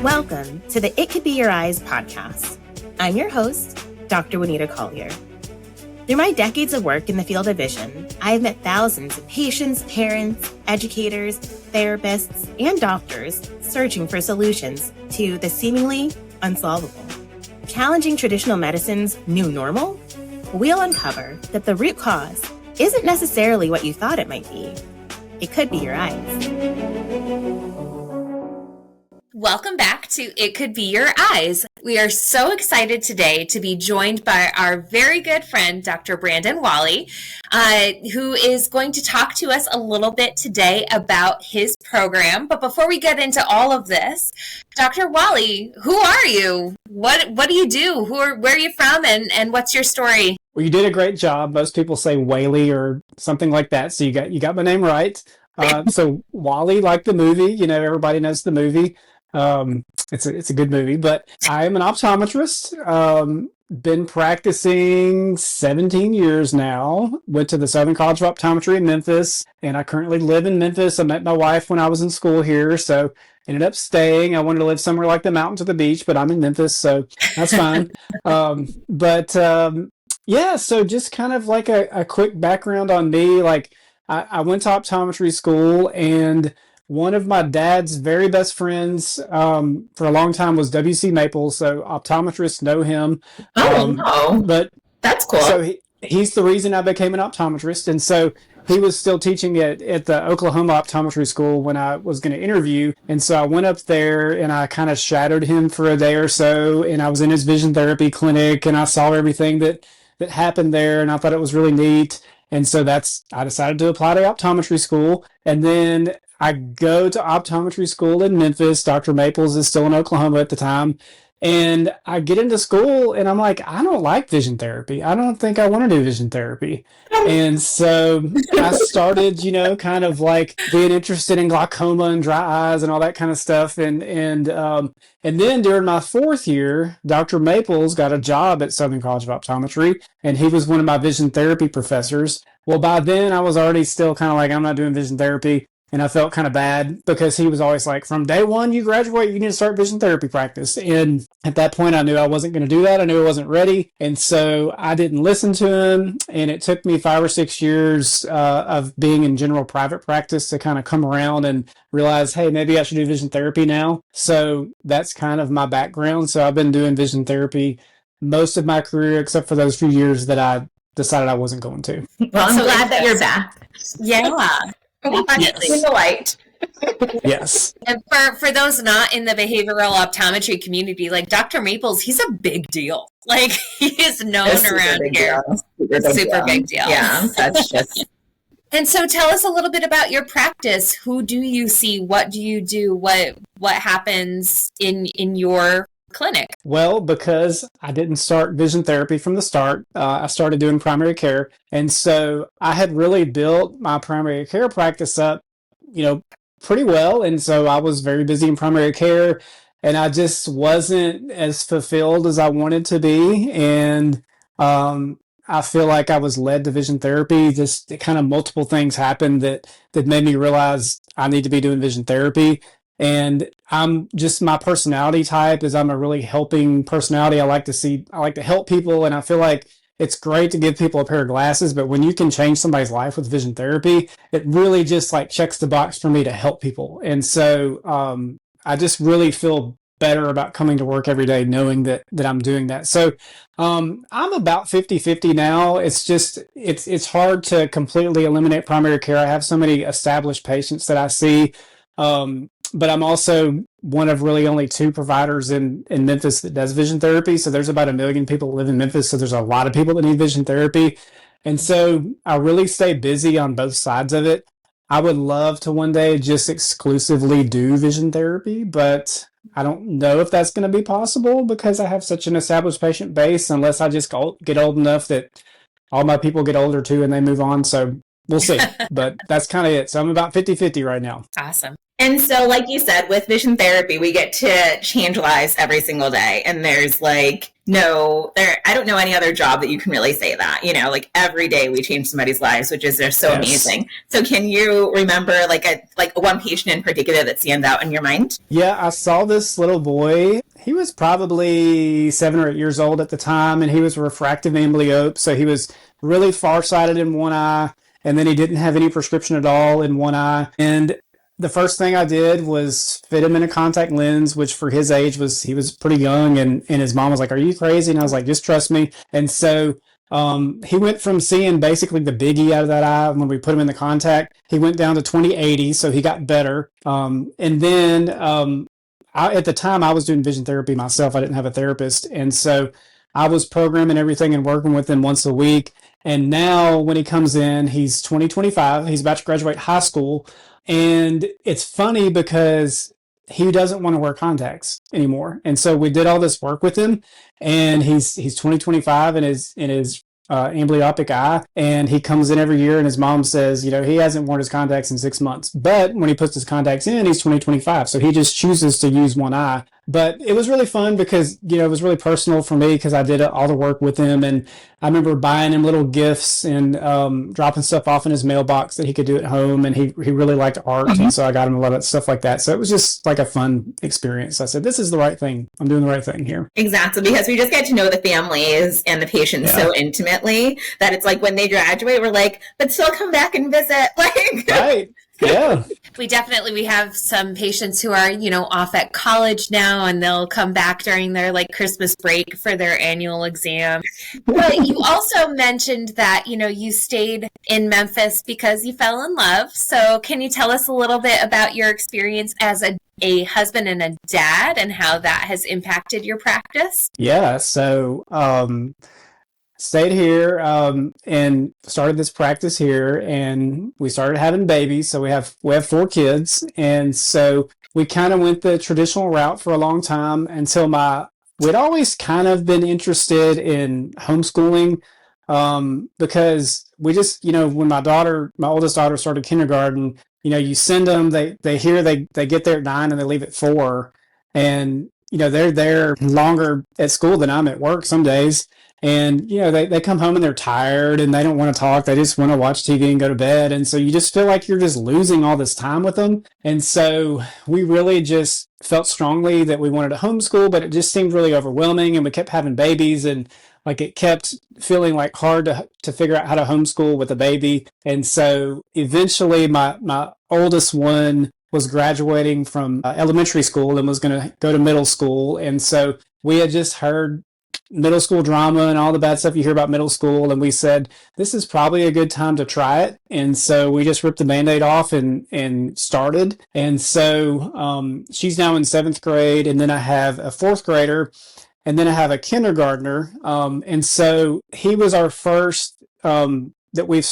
Welcome to the It Could Be Your Eyes podcast. I'm your host, Dr. Juanita Collier. Through my decades of work in the field of vision, I have met thousands of patients, parents, educators, therapists, and doctors searching for solutions to the seemingly unsolvable. Challenging traditional medicine's new normal, we'll uncover that the root cause isn't necessarily what you thought it might be. It could be your eyes. Welcome back to It Could Be Your Eyes. We are so excited today to be joined by our very good friend, Dr. Brandon Walley, who is going to talk to us a little bit today about his program. But before we get into all of this, Dr. Walley, who are you? What do you do? Where are you from, and what's your story? Well, you did a great job. Most people say Walley or something like that, so you got my name right. So Walley, like the movie, everybody knows the movie. It's a good movie, but I am an optometrist. Been practicing 17 years now. Went to the Southern College of Optometry in Memphis, and I currently live in Memphis. I met my wife when I was in school here, so ended up staying. I wanted to live somewhere like the mountains or the beach, but I'm in Memphis, so that's fine. Yeah, so just kind of like a quick background on me. Like I went to optometry school, and one of my dad's very best friends for a long time was W.C. Maples, so optometrists know him. But that's cool. So he's the reason I became an optometrist, and so he was still teaching at the Oklahoma Optometry School when I was going to interview, and so I went up there and I kind of shadowed him for a day or so, and I was in his vision therapy clinic, and I saw everything that happened there, and I thought it was really neat. And so I decided to apply to optometry school. And then I go to optometry school in Memphis. Dr. Maples is still in Oklahoma at the time. And I get into school and I'm like, I don't like vision therapy. I don't think I want to do vision therapy. And so I started, kind of like being interested in glaucoma and dry eyes and all that kind of stuff. And then during my fourth year, Dr. Maples got a job at Southern College of Optometry, and he was one of my vision therapy professors. Well, by then I was already still kind of like, I'm not doing vision therapy. And I felt kind of bad because he was always like, from day one, you graduate, you need to start vision therapy practice. And at that point, I knew I wasn't going to do that. I knew I wasn't ready. And so I didn't listen to him. And it took me 5 or 6 years of being in general private practice to kind of come around and realize, hey, maybe I should do vision therapy now. So that's kind of my background. So I've been doing vision therapy most of my career, except for those few years that I decided I wasn't going to. Well, I'm glad that you're back. Yeah. Definitely. In the light. Yes. And for those not in the behavioral optometry community, like Dr. Maples, he's a big deal. Like he is known around here. Super big deal. Yeah, that's just. And so tell us a little bit about your practice. Who do you see? What do you do? What happens in your clinic? Well, because I didn't start vision therapy from the start, I started doing primary care. And so I had really built my primary care practice up, pretty well. And so I was very busy in primary care, and I just wasn't as fulfilled as I wanted to be. And I feel like I was led to vision therapy. Just kind of multiple things happened that made me realize I need to be doing vision therapy. And I'm just, my personality type is I'm a really helping personality. I like to help people. And I feel like it's great to give people a pair of glasses, but when you can change somebody's life with vision therapy, it really just like checks the box for me to help people. And so, I just really feel better about coming to work every day knowing that I'm doing that. So, I'm about 50-50 now. It's just, it's hard to completely eliminate primary care. I have so many established patients that I see. But I'm also one of really only 2 providers in Memphis that does vision therapy. So there's about 1 million people that live in Memphis. So there's a lot of people that need vision therapy. And so I really stay busy on both sides of it. I would love to one day just exclusively do vision therapy, but I don't know if that's going to be possible because I have such an established patient base unless I just get old enough that all my people get older too and they move on. So we'll see. But that's kind of it. So I'm about 50-50 right now. Awesome. And so, like you said, with vision therapy, we get to change lives every single day. And there's like I don't know any other job that you can really say that, like every day we change somebody's lives, which is just so amazing. So can you remember like one patient in particular that stands out in your mind? Yeah, I saw this little boy. He was probably 7 or 8 years old at the time, and he was refractive amblyope. So he was really farsighted in one eye, and then he didn't have any prescription at all in one eye. And the first thing I did was fit him in a contact lens, which for his age he was pretty young, and his mom was like, "Are you crazy?" And I was like, "Just trust me." And so he went from seeing basically the biggie out of that eye when we put him in the contact. He went down to 20/80, so he got better. And then at the time I was doing vision therapy myself. I didn't have a therapist, and so I was programming everything and working with him once a week. And now when he comes in, he's 2025. He's about to graduate high school. And it's funny because he doesn't want to wear contacts anymore. And so we did all this work with him, and he's 2025 in his amblyopic eye, and he comes in every year, and his mom says, he hasn't worn his contacts in 6 months. But when he puts his contacts in, he's 2025. So he just chooses to use one eye. But it was really fun because, it was really personal for me because I did all the work with him. And I remember buying him little gifts and dropping stuff off in his mailbox that he could do at home. And he really liked art. And so I got him a lot of stuff like that. So it was just like a fun experience. I said, this is the right thing. I'm doing the right thing here. Exactly. Because we just get to know the families and the patients so intimately that it's like when they graduate, we're like, but still come back and visit. Right. Yeah. We have some patients who are, off at college now, and they'll come back during their Christmas break for their annual exam. But you also mentioned that, you stayed in Memphis because you fell in love. So can you tell us a little bit about your experience as a husband and a dad and how that has impacted your practice? Yeah. So, stayed here and started this practice here, and we started having babies. So we have 4 kids, and so we kind of went the traditional route for a long time until we'd always kind of been interested in homeschooling because we just when my oldest daughter started kindergarten, you send them, they get there at 9 and they leave at 4, and they're there longer at school than I'm at work some days. And, they come home and they're tired and they don't want to talk. They just want to watch TV and go to bed. And so you just feel like you're just losing all this time with them. And so we really just felt strongly that we wanted to homeschool, but it just seemed really overwhelming. And we kept having babies, and it kept feeling hard to figure out how to homeschool with a baby. And so eventually my oldest one was graduating from elementary school and was going to go to middle school. And so we had just heard middle school drama and all the bad stuff you hear about middle school, and we said this is probably a good time to try it. And so we just ripped the Band-Aid off and started. And so she's now in 7th grade, and then I have a 4th grader, and then I have a kindergartner, and so he was our first that we've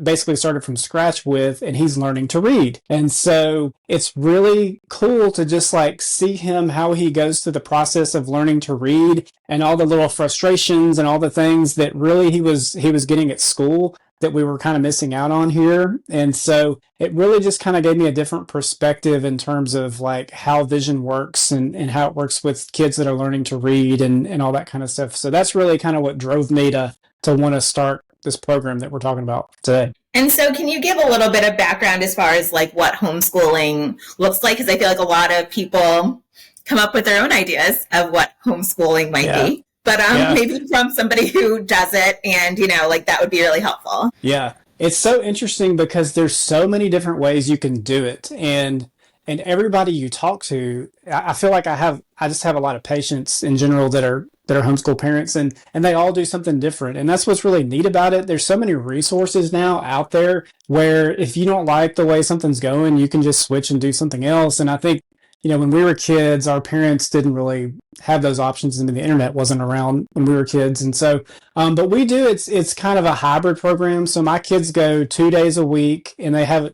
basically started from scratch with, and he's learning to read. And so it's really cool to just see him, how he goes through the process of learning to read, and all the little frustrations and all the things that really he was getting at school that we were kind of missing out on here. And so it really just kind of gave me a different perspective in terms of how vision works and how it works with kids that are learning to read and all that kind of stuff. So that's really kind of what drove me to want to start this program that we're talking about today. And so can you give a little bit of background as far as what homeschooling looks like? Because I feel like a lot of people come up with their own ideas of what homeschooling might be. But maybe from somebody who does it and, that would be really helpful. Yeah. It's so interesting because there's so many different ways you can do it. And everybody you talk to, I feel like I just have a lot of patients in general that are homeschool parents, and they all do something different. And that's what's really neat about it. There's so many resources now out there where if you don't like the way something's going, you can just switch and do something else. And I think, when we were kids, our parents didn't really have those options, and the internet wasn't around when we were kids. And so, but we do, it's kind of a hybrid program. So my kids go 2 days a week, and they have,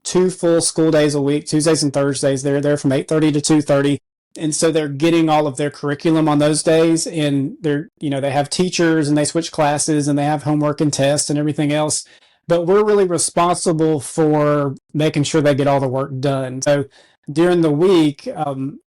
2 full school days a week, Tuesdays and Thursdays. They're there from 8:30 to 2:30. And so they're getting all of their curriculum on those days, and they have teachers, and they switch classes, and they have homework and tests and everything else. but we're really responsible for making sure they get all the work done. So during the week,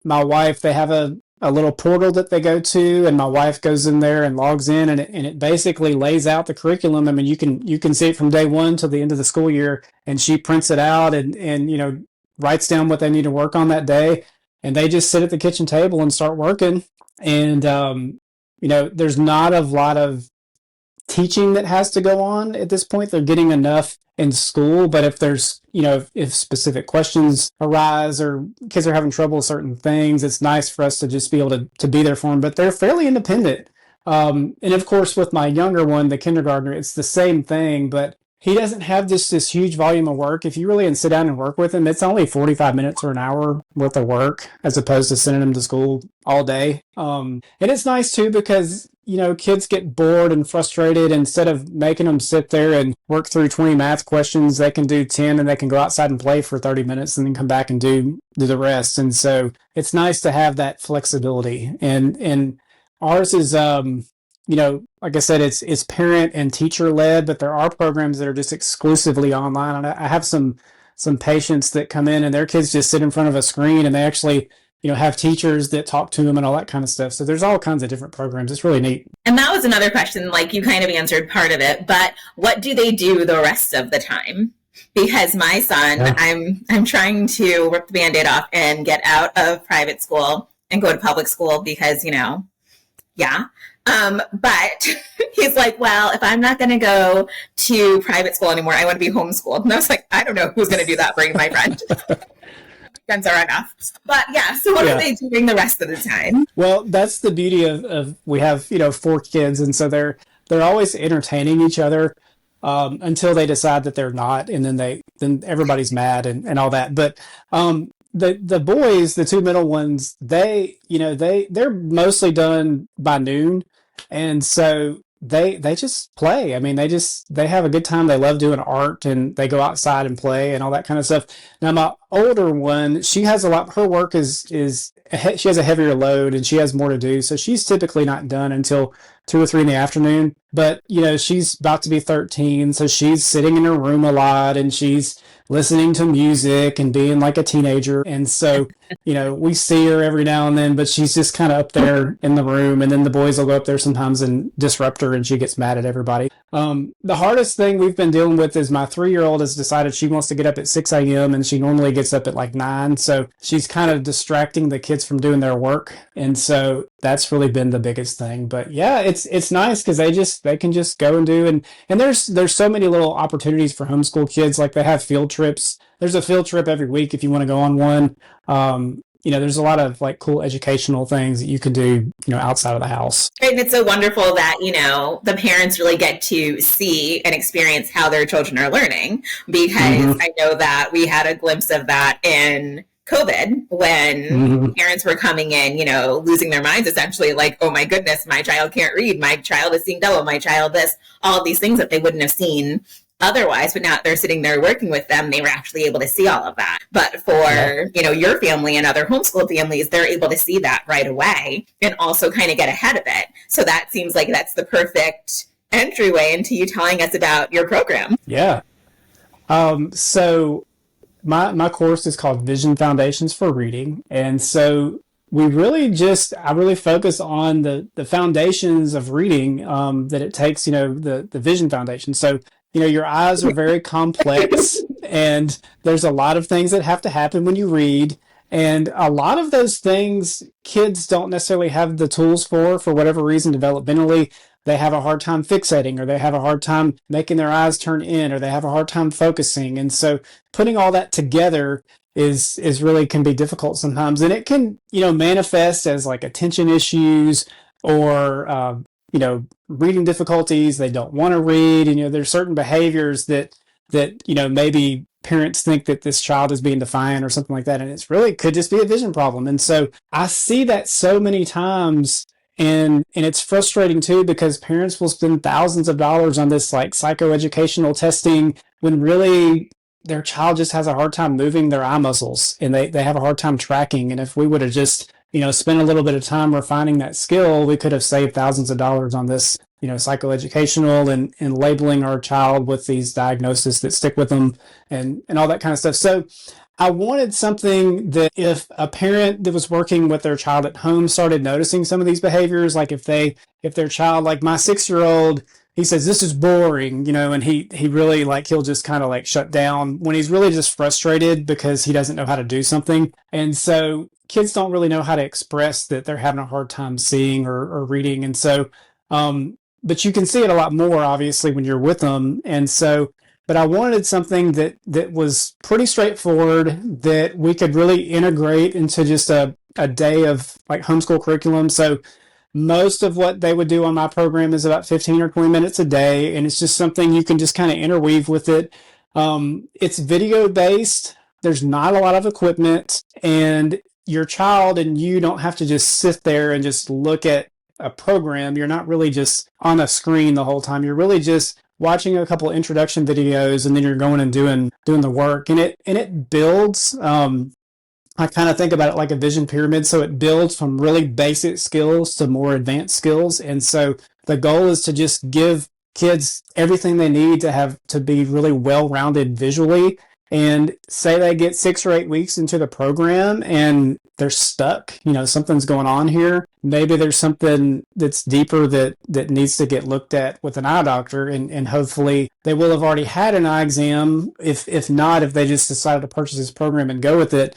my wife, they have a little portal that they go to, and my wife goes in there and logs in, and it basically lays out the curriculum. I mean, you can see it from day one till the end of the school year, and she prints it out and writes down what they need to work on that day, and they just sit at the kitchen table and start working. And there's not a lot of teaching that has to go on at this point. They're getting enough in school, but if there's, if specific questions arise or kids are having trouble with certain things, it's nice for us to just be able to be there for them. But they're fairly independent. And of course, with my younger one, the kindergartner, it's the same thing, but he doesn't have this huge volume of work. If you really sit down and work with him, it's only 45 minutes or an hour worth of work as opposed to sending him to school all day. And it's nice too because, kids get bored and frustrated. Instead of making them sit there and work through 20 math questions, they can do 10 and they can go outside and play for 30 minutes and then come back and do the rest. And so it's nice to have that flexibility. And ours is, like I said, it's parent and teacher led, but there are programs that are just exclusively online. And I have some patients that come in and their kids just sit in front of a screen and they actually, have teachers that talk to them and all that kind of stuff. So there's all kinds of different programs. It's really neat. And that was another question, like you kind of answered part of it, but what do they do the rest of the time? Because my son, yeah. I'm trying to rip the Band-Aid off and get out of private school and go to public school because, yeah. But he's like, well, if I'm not going to go to private school anymore, I want to be homeschooled. And I was like, I don't know who's going to do that. Bring my friend. Guns are enough. But yeah, so what are they doing the rest of the time? Well, that's the beauty of we have, 4 kids. And so they're always entertaining each other until they decide that they're not. And then everybody's mad and all that. But the boys, the 2 middle ones, they're mostly done by noon. And so they just play. I mean, they have a good time. They love doing art and they go outside and play and all that kind of stuff. Now, my older one, she has her work she has a heavier load and she has more to do. So she's typically not done until 2 or 3 in the afternoon. But, she's about to be 13. So she's sitting in her room a lot and she's listening to music and being like a teenager. And so, we see her every now and then, but she's just kind of up there in the room. And then the boys will go up there sometimes and disrupt her and she gets mad at everybody. The hardest thing we've been dealing with is my 3-year-old has decided she wants to get up at 6 a.m. and she normally gets up at like 9. So she's kind of distracting the kids from doing their work. And so that's really been the biggest thing. But yeah, it's nice because they can just go and do. And there's so many little opportunities for homeschool kids. Like they have field trips. There's a field trip every week if you want to go on one. There's a lot of like cool educational things that you can do, outside of the house. And it's so wonderful that, the parents really get to see and experience how their children are learning, because I know that we had a glimpse of that in COVID when parents were coming in, losing their minds essentially, like, oh my goodness, my child can't read, my child is seeing double, my child this, all of these things that they wouldn't have seen otherwise, but now they're sitting there working with them, they were actually able to see all of that. But for, your family and other homeschool families, they're able to see that right away and also kind of get ahead of it. So that seems like that's the perfect entryway into you telling us about your program. Yeah. So my course is called Vision Foundations for Reading. And so I really focus on the foundations of reading that it takes, the vision foundation. So, your eyes are very complex and there's a lot of things that have to happen when you read. And a lot of those things kids don't necessarily have the tools for whatever reason, developmentally. They have a hard time fixating, or they have a hard time making their eyes turn in, or they have a hard time focusing. And so putting all that together is really can be difficult sometimes. And it can, manifest as like attention issues or, reading difficulties. They don't want to read. And, there's certain behaviors that, maybe parents think that this child is being defiant or something like that. And it's really could just be a vision problem. And so I see that so many times. And it's frustrating too, because parents will spend thousands of dollars on this like psychoeducational testing when really their child just has a hard time moving their eye muscles and they have a hard time tracking. And if we would have just, spent a little bit of time refining that skill, we could have saved thousands of dollars on this psychoeducational and labeling our child with these diagnoses that stick with them and all that kind of stuff. So I wanted something that if a parent that was working with their child at home started noticing some of these behaviors, like if their child, like my 6-year-old, he says, this is boring, and he really he'll just kind of shut down when he's really just frustrated because he doesn't know how to do something. And so kids don't really know how to express that they're having a hard time seeing or reading. And so, but you can see it a lot more, obviously, when you're with them. And so, but I wanted something that was pretty straightforward, that we could really integrate into just a day of homeschool curriculum. So most of what they would do on my program is about 15 or 20 minutes a day. And it's just something you can just kind of interweave with it. It's video based. There's not a lot of equipment, and your child and you don't have to just sit there and just look at a program. You're not really just on a screen the whole time. You're really just watching a couple introduction videos, and then you're going and doing the work, and it builds. I kind of think about it like a vision pyramid. So it builds from really basic skills to more advanced skills. And so the goal is to just give kids everything they need to be really well-rounded visually. And say they get 6 or 8 weeks into the program and they're stuck, something's going on here. Maybe there's something that's deeper that needs to get looked at with an eye doctor, and hopefully they will have already had an eye exam. If not, if they just decided to purchase this program and go with it,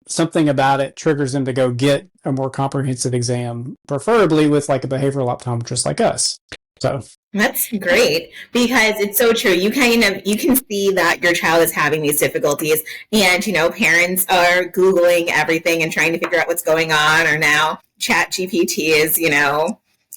something about it triggers them to go get a more comprehensive exam, preferably with a behavioral optometrist like us. So that's great, because it's so true. You can see that your child is having these difficulties, and parents are Googling everything and trying to figure out what's going on, or now Chat GPT is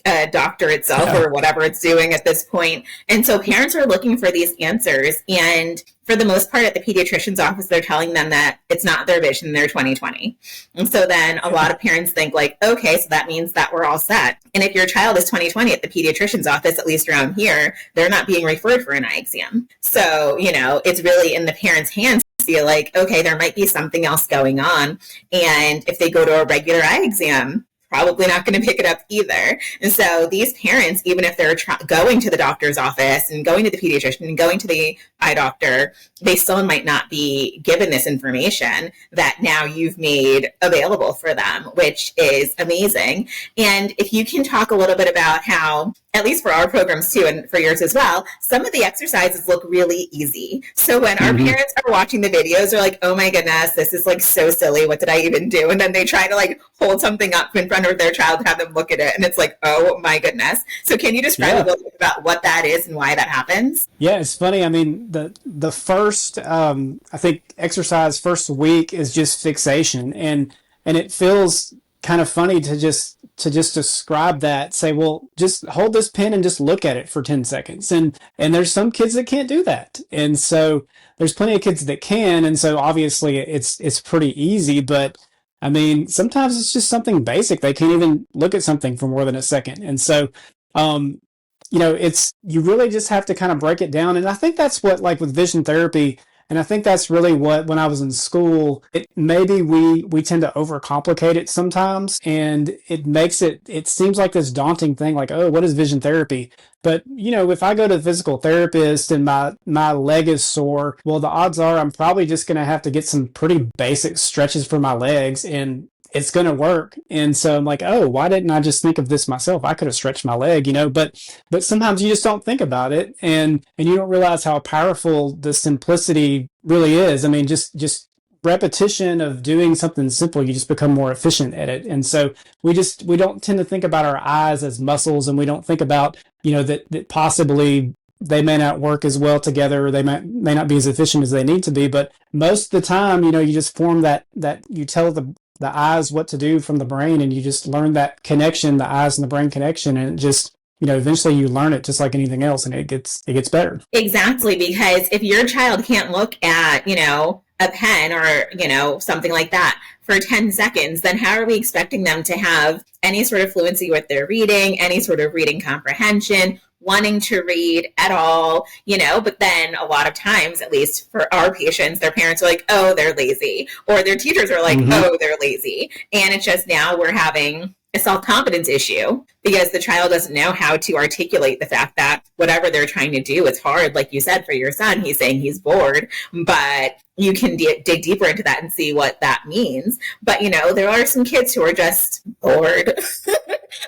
a doctor itself, or whatever it's doing at this point. And so parents are looking for these answers, and for the most part at the pediatrician's office, they're telling them that it's not their vision, they're 20/20. And so then a lot of parents think okay, so that means that we're all set. And if your child is 20/20 at the pediatrician's office, at least around here, they're not being referred for an eye exam. So, it's really in the parents' hands to be okay, there might be something else going on. And if they go to a regular eye exam, probably not going to pick it up either. And so these parents, even if they're going to the doctor's office and going to the pediatrician and going to the eye doctor, they still might not be given this information that now you've made available for them, which is amazing. And if you can talk a little bit about how, at least for our programs too, and for yours as well, some of the exercises look really easy. So when our parents are watching the videos, they're like, oh my goodness, this is so silly. What did I even do? And then they try to hold something up in front of their child to have them look at it. And it's oh my goodness. So can you describe a little bit about what that is and why that happens? Yeah, it's funny. I mean, the first, I think exercise first week is just fixation. And it feels kind of funny to just describe that, say, well, just hold this pen and just look at it for 10 seconds. And there's some kids that can't do that. And so there's plenty of kids that can. And so obviously it's pretty easy, but I mean, sometimes it's just something basic. They can't even look at something for more than a second. And so, you really just have to kind of break it down. And I think that's what, with vision therapy, and I think that's really what, when I was in school, maybe we tend to overcomplicate it sometimes, and it seems like this daunting thing, oh, what is vision therapy? But, if I go to the physical therapist and my leg is sore, well, the odds are I'm probably just going to have to get some pretty basic stretches for my legs, and it's going to work. And so I'm oh, why didn't I just think of this myself? I could have stretched my leg, but sometimes you just don't think about it, and you don't realize how powerful the simplicity really is. I mean, just repetition of doing something simple, you just become more efficient at it. And so we don't tend to think about our eyes as muscles, and we don't think about, that possibly they may not work as well together, or they may not be as efficient as they need to be. But most of the time, you just form that you tell the eyes what to do from the brain, and you just learn that connection, the eyes and the brain connection, and it just, eventually you learn it just like anything else, and it gets better. Exactly, because if your child can't look at, a pen or, something like that for 10 seconds, then how are we expecting them to have any sort of fluency with their reading, any sort of reading comprehension, wanting to read at all, but then a lot of times, at least for our patients, their parents are oh, they're lazy, or their teachers are oh, they're lazy. And it's just now we're having a self-confidence issue because the child doesn't know how to articulate the fact that whatever they're trying to do, it's hard. Like you said, for your son, he's saying he's bored, but you can dig deeper into that and see what that means. But, there are some kids who are just bored.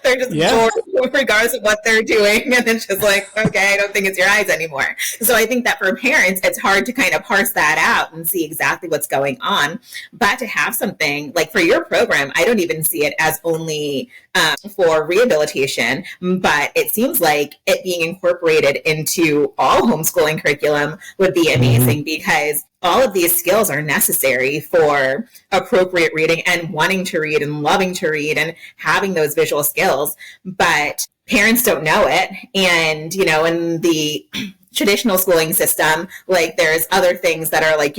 They're just bored regardless of what they're doing. And it's just like, okay, I don't think it's your eyes anymore. So I think that for parents, it's hard to kind of parse that out and see exactly what's going on. But to have something like for your program, I don't even see it as only for rehabilitation, but it seems like it being incorporated into all homeschooling curriculum would be amazing because all of these skills are necessary for appropriate reading and wanting to read and loving to read and having those visual skills. But parents don't know it. And, in the traditional schooling system, like there's other things that are like,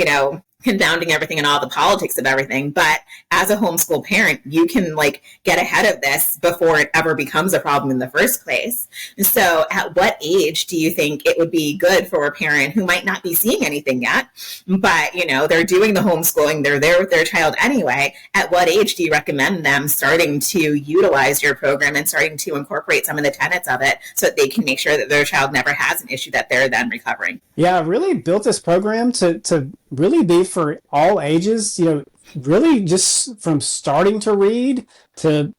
confounding everything and all the politics of everything. But as a homeschool parent, you can like get ahead of this before it ever becomes a problem in the first place. So at what age do you think it would be good for a parent who might not be seeing anything yet, but they're doing the homeschooling, they're there with their child anyway? At what age do you recommend them starting to utilize your program and starting to incorporate some of the tenets of it so that they can make sure that their child never has an issue that they're then recovering? Yeah, I really built this program to really be for all ages, really just from starting to read to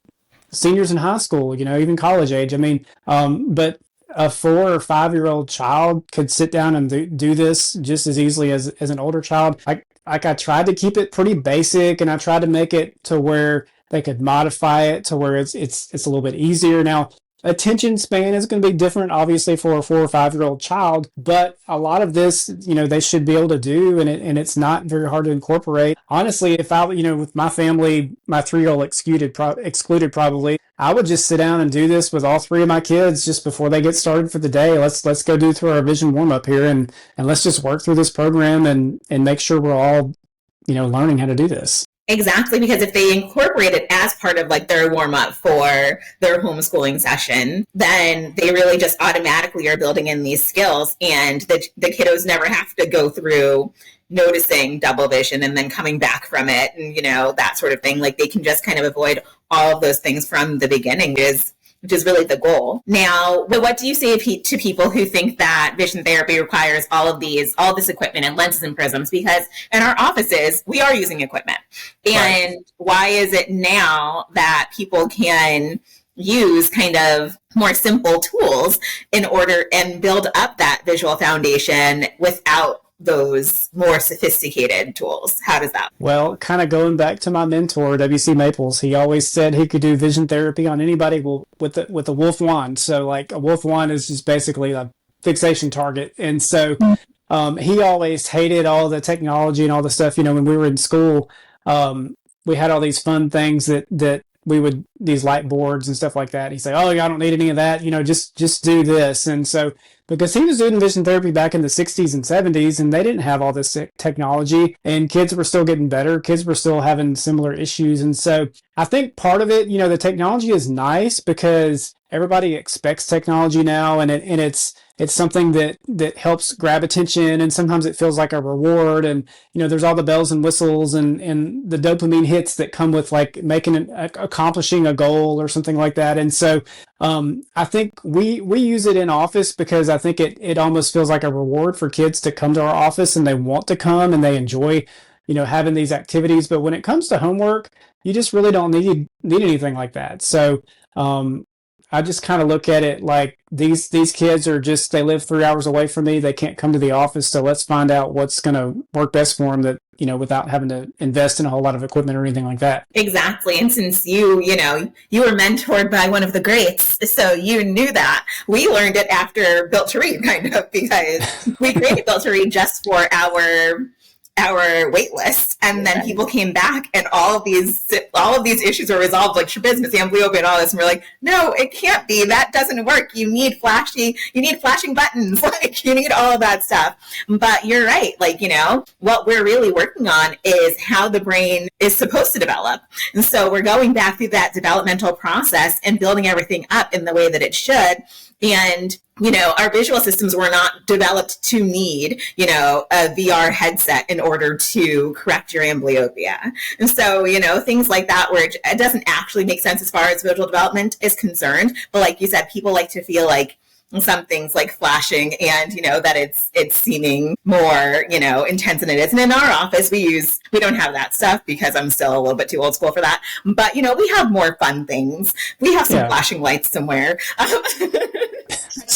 seniors in high school, even college age. I mean, but a 4 or 5 year old child could sit down and do this just as easily as an older child. I tried to keep it pretty basic, and I tried to make it to where they could modify it to where it's a little bit easier. Now, attention span is going to be different, obviously, for a 4 or 5 year old child, but a lot of this, they should be able to do, and it's not very hard to incorporate. Honestly, if I, with my family, my 3-year-old excluded probably, I would just sit down and do this with all 3 of my kids just before they get started for the day. Let's go do through our vision warm up here, and let's just work through this program and make sure we're all, learning how to do this. Exactly, because if they incorporate it as part of like their warm up for their homeschooling session, then they really just automatically are building in these skills, and the kiddos never have to go through noticing double vision and then coming back from it and, that sort of thing. Like they can just kind of avoid all of those things from the beginning, which is really the goal. Now, what do you say to people who think that vision therapy requires all this equipment and lenses and prisms? Because in our offices, we are using equipment. And why is it now that people can use kind of more simple tools in order and build up that visual foundation without those more sophisticated tools? How does that? Well, kind of going back to my mentor, W.C. Maples, he always said he could do vision therapy on anybody with a wolf wand. So like a wolf wand is just basically a fixation target. And so he always hated all the technology and all the stuff, when we were in school, we had all these fun things that we would, these light boards and stuff like that. He'd say, oh, I don't need any of that, just do this. And so, because he was doing vision therapy back in the 60s and 70s, and they didn't have all this technology, and kids were still getting better. Kids were still having similar issues. And so I think part of it, the technology is nice because everybody expects technology now, and it's something that helps grab attention, and sometimes it feels like a reward, and there's all the bells and whistles and the dopamine hits that come with like accomplishing a goal or something like that. And so I think we use it in office because I think it almost feels like a reward for kids to come to our office, and they want to come and they enjoy having these activities. But when it comes to homework, you just really don't need anything like that. So I just kind of look at it like these kids are just, they live 3 hours away from me. They can't come to the office. So let's find out what's going to work best for them, that, without having to invest in a whole lot of equipment or anything like that. Exactly. And since you were mentored by one of the greats, so you knew that. We learned it after Built to Read, kind of, because we created Built to Read just for our wait list, and then people came back and all of these issues were resolved, like strabismus, amblyopia, and all this, and we're like, no, it can't be, that doesn't work, you need flashing buttons, like you need all of that stuff. But you're right, like what we're really working on is how the brain is supposed to develop, and so we're going back through that developmental process and building everything up in the way that it should. And, our visual systems were not developed to need, a VR headset in order to correct your amblyopia. And so, things like that where it doesn't actually make sense as far as visual development is concerned. But like you said, people like to feel like something's like flashing and, that it's seeming more, intense than it is. And in our office, we don't have that stuff because I'm still a little bit too old school for that. But, we have more fun things. We have some flashing lights somewhere.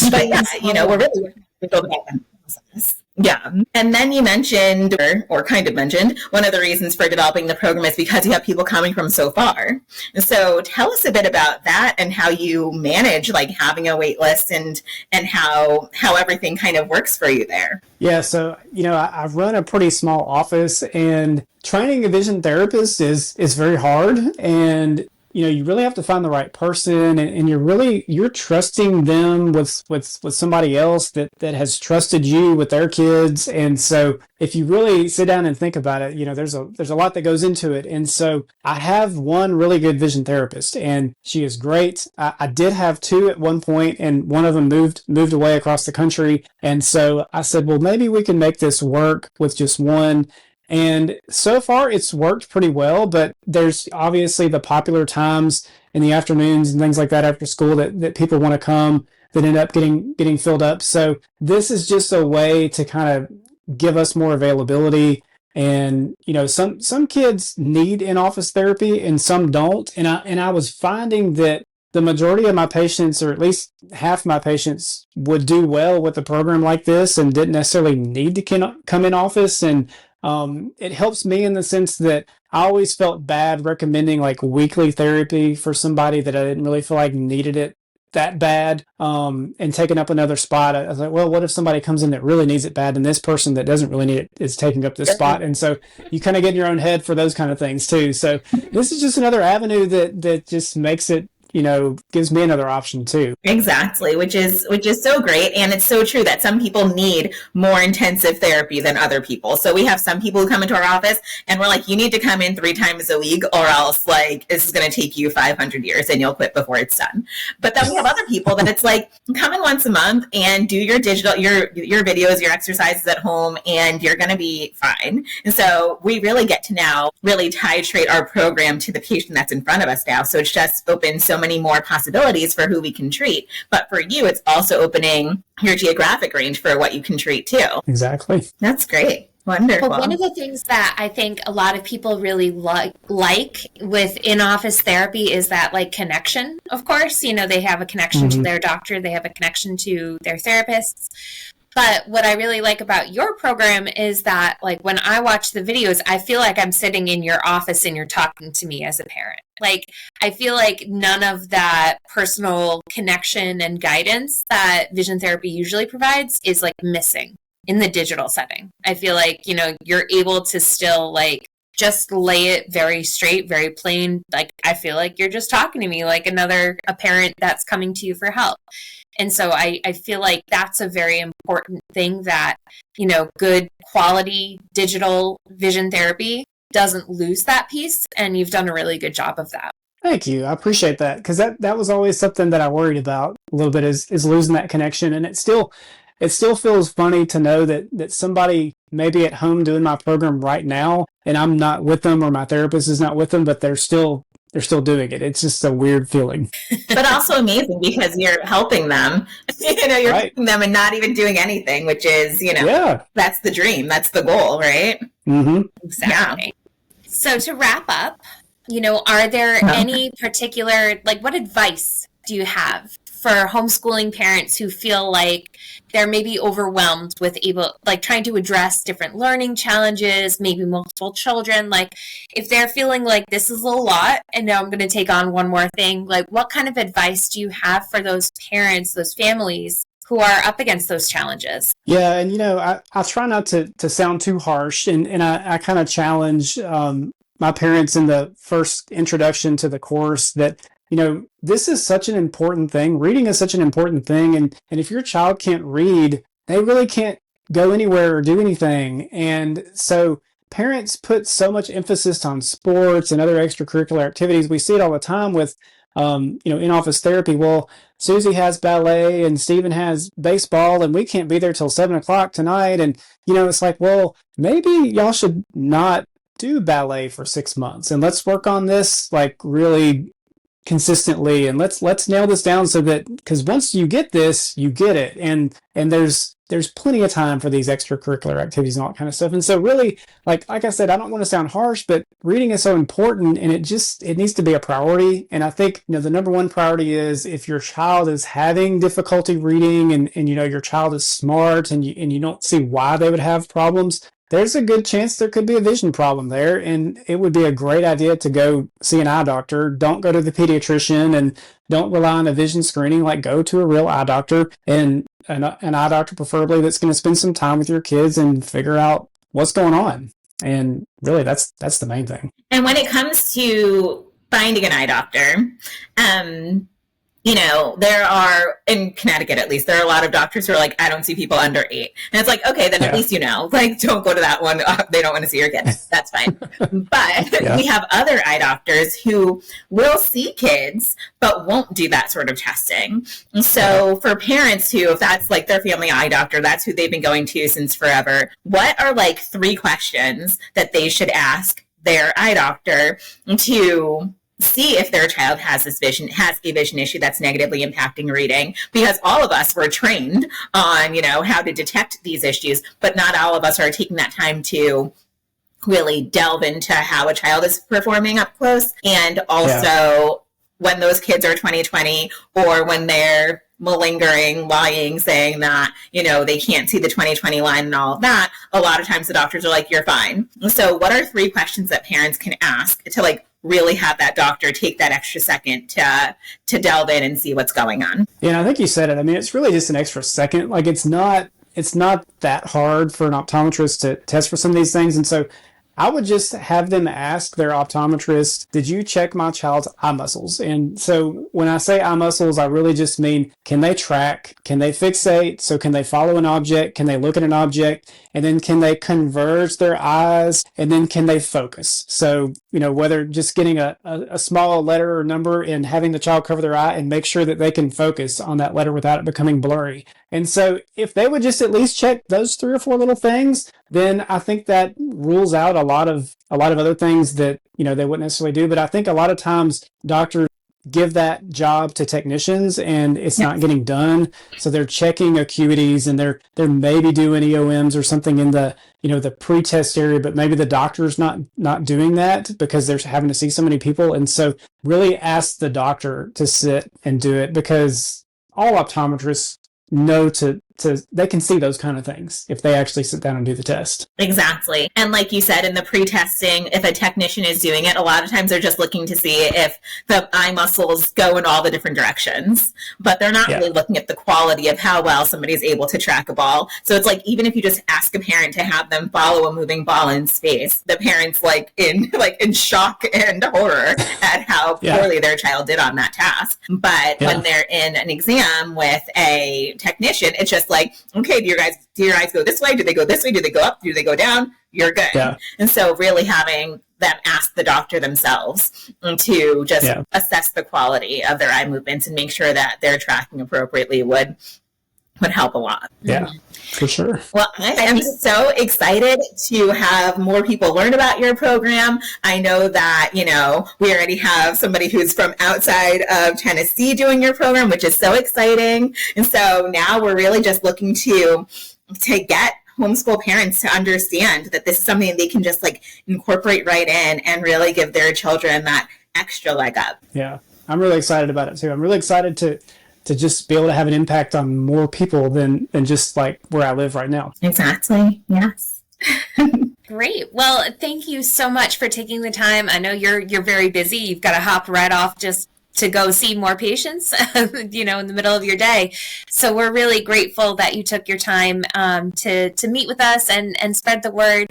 But yeah, we're really working with visual development process. Yeah. And then you mentioned, or kind of mentioned, one of the reasons for developing the program is because you have people coming from so far. And so tell us a bit about that and how you manage like having a wait list and how everything kind of works for you there. Yeah. So, I run a pretty small office, and training a vision therapist is very hard. And you really have to find the right person, and you're trusting them with somebody else that has trusted you with their kids. And so if you really sit down and think about it, there's a lot that goes into it. And so I have one really good vision therapist, and she is great. I did have two at one point, and one of them moved away across the country. And so I said, well, maybe we can make this work with just one. And so far it's worked pretty well, but there's obviously the popular times in the afternoons and things like that after school that people want to come that end up getting filled up. So this is just a way to kind of give us more availability. And, some kids need in-office therapy and some don't. And I was finding that the majority of my patients, or at least half my patients, would do well with a program like this and didn't necessarily need to come in office. And it helps me in the sense that I always felt bad recommending like weekly therapy for somebody that I didn't really feel like needed it that bad, and taking up another spot. I was like, well, what if somebody comes in that really needs it bad, and this person that doesn't really need it is taking up this spot? And so you kind of get in your own head for those kind of things too. So this is just another avenue that just makes it, gives me another option too. Exactly, which is so great. And it's so true that some people need more intensive therapy than other people. So we have some people who come into our office and we're like, you need to come in 3 times a week, or else like this is going to take you 500 years and you'll quit before it's done. But then we have other people that it's like, come in once a month and do your your videos, your exercises at home, and you're going to be fine. And so we really get to now really titrate our program to the patient that's in front of us now. So it's just opened so many more possibilities for who we can treat. But for you, it's also opening your geographic range for what you can treat too. Exactly. That's great. Wonderful. Well, one of the things that I think a lot of people really like with in-office therapy is that like connection. Of course, they have a connection to their doctor, they have a connection to their therapists. But what I really like about your program is that, like, when I watch the videos, I feel like I'm sitting in your office and you're talking to me as a parent. Like, I feel like none of that personal connection and guidance that vision therapy usually provides is, like, missing in the digital setting. I feel like, you're able to still, like, just lay it very straight, very plain. Like, I feel like you're just talking to me like a parent that's coming to you for help. And so I feel like that's a very important thing that, good quality digital vision therapy doesn't lose that piece. And you've done a really good job of that. Thank you. I appreciate that, because that was always something that I worried about a little bit is losing that connection. And it still feels funny to know that somebody may be at home doing my program right now and I'm not with them, or my therapist is not with them, but they're still doing it. It's just a weird feeling. But also amazing because you're helping them. You're helping them and not even doing anything, which is, that's the dream. That's the goal, right? Mm-hmm. Exactly. Yeah. So to wrap up, are there any particular, like, what advice do you have for homeschooling parents who feel like they're maybe overwhelmed with trying to address different learning challenges, maybe multiple children? Like, if they're feeling like this is a lot and now I'm going to take on one more thing, like, what kind of advice do you have for those parents, those families who are up against those challenges? Yeah. And, I try not to sound too harsh, and I kind of challenge my parents in the first introduction to the course that, this is such an important thing. Reading is such an important thing. And if your child can't read, they really can't go anywhere or do anything. And so parents put so much emphasis on sports and other extracurricular activities. We see it all the time with in-office therapy. Well, Susie has ballet and Stephen has baseball and we can't be there till 7 o'clock tonight. And, it's like, well, maybe y'all should not do ballet for 6 months and let's work on this like really consistently, and let's nail this down so that, because once you get this, you get it, and there's plenty of time for these extracurricular activities and all that kind of stuff. And so really, like I said, I don't want to sound harsh, but reading is so important, and it needs to be a priority. And I think the number one priority is, if your child is having difficulty reading and your child is smart and you don't see why they would have problems, there's a good chance there could be a vision problem there, and it would be a great idea to go see an eye doctor. Don't go to the pediatrician, and don't rely on a vision screening. Like, go to a real eye doctor, and an eye doctor preferably that's going to spend some time with your kids and figure out what's going on. And really, that's the main thing. And when it comes to finding an eye doctor, there are, in Connecticut at least, there are a lot of doctors who are like, I don't see people under 8. And it's like, okay, then at least like, don't go to that one. They don't want to see your kids. That's fine. But we have other eye doctors who will see kids, but won't do that sort of testing. And so for parents who, if that's like their family eye doctor, that's who they've been going to since forever, what are like 3 questions that they should ask their eye doctor to see if their child has a vision issue that's negatively impacting reading? Because all of us were trained on, how to detect these issues, but not all of us are taking that time to really delve into how a child is performing up close. And also when those kids are 20/20, or when they're malingering, lying, saying that, they can't see the 20/20 line and all of that, a lot of times the doctors are like, you're fine. So what are 3 questions that parents can ask to like really have that doctor take that extra second to delve in and see what's going on? Yeah, I think you said it. I mean, it's really just an extra second. Like, it's not that hard for an optometrist to test for some of these things. And so I would just have them ask their optometrist, did you check my child's eye muscles? And so when I say eye muscles, I really just mean, can they track? Can they fixate? So can they follow an object? Can they look at an object? And then can they converge their eyes? And then can they focus? So, whether just getting a small letter or number and having the child cover their eye and make sure that they can focus on that letter without it becoming blurry. And so if they would just at least check those 3 or 4 little things, then I think that rules out a lot of other things that, they wouldn't necessarily do. But I think a lot of times doctors give that job to technicians and it's not getting done. So they're checking acuities and they're maybe doing EOMs or something in the, the pre-test area, but maybe the doctor's not doing that because they're having to see so many people. And so really ask the doctor to sit and do it, because all optometrists know they can see those kind of things if they actually sit down and do the test. Exactly. And like you said, in the pre-testing, if a technician is doing it, a lot of times they're just looking to see if the eye muscles go in all the different directions, but they're not really looking at the quality of how well somebody's able to track a ball. So it's like, even if you just ask a parent to have them follow a moving ball in space, the parent's in shock and horror at how poorly their child did on that task. But when they're in an exam with a technician, it's just like, okay, do your eyes go this way? Do they go this way? Do they go up? Do they go down? You're good. Yeah. And so really having them ask the doctor themselves to just assess the quality of their eye movements and make sure that they're tracking appropriately would help a lot. Yeah, for sure. Well, I am so excited to have more people learn about your program. I know that, we already have somebody who's from outside of Tennessee doing your program, which is so exciting. And so now we're really just looking to get homeschool parents to understand that this is something they can just like incorporate right in and really give their children that extra leg up. Yeah, I'm really excited about it too. I'm really excited to just be able to have an impact on more people than just like where I live right now. Exactly. Yes. Great. Well, thank you so much for taking the time. I know you're very busy. You've got to hop right off just to go see more patients, in the middle of your day. So we're really grateful that you took your time to meet with us and spread the word.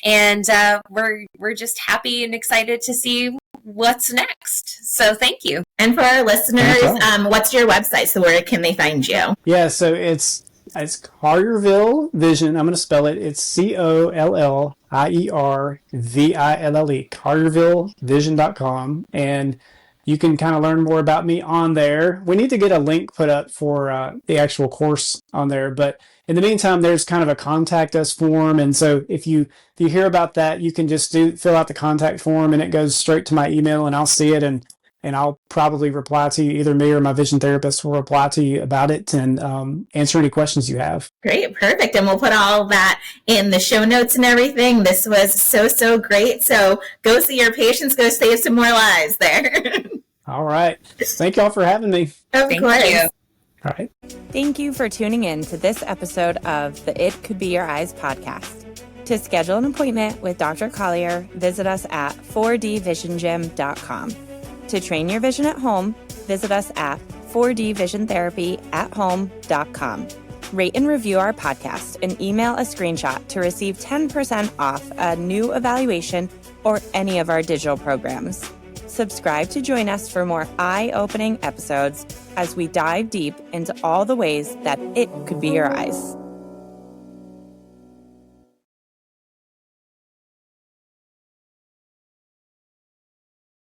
And we're just happy and excited to see what's next. So thank you. And for our listeners, what's your website? So where can they find you? Yeah, so it's Collierville Vision. I'm going to spell it. It's COLLIERVILLE, ColliervilleVision.com. And you can kind of learn more about me on there. We need to get a link put up for the actual course on there, but in the meantime, there's kind of a contact us form. And so if you hear about that, you can just fill out the contact form, and it goes straight to my email, and I'll see it, and I'll probably reply to you. Either me or my vision therapist will reply to you about it and answer any questions you have. Great, perfect. And we'll put all that in the show notes and everything. This was so great. So go see your patients, go save some more lives there. All right. Thank y'all for having me. Of course. you. All right. Thank you for tuning in to this episode of the It Could Be Your Eyes podcast. To schedule an appointment with Dr. Collier, visit us at 4dvisiongym.com. To train your vision at home, visit us at 4dvisiontherapyathome.com. Rate and review our podcast and email a screenshot to receive 10% off a new evaluation or any of our digital programs. Subscribe to join us for more eye-opening episodes as we dive deep into all the ways that it could be your eyes.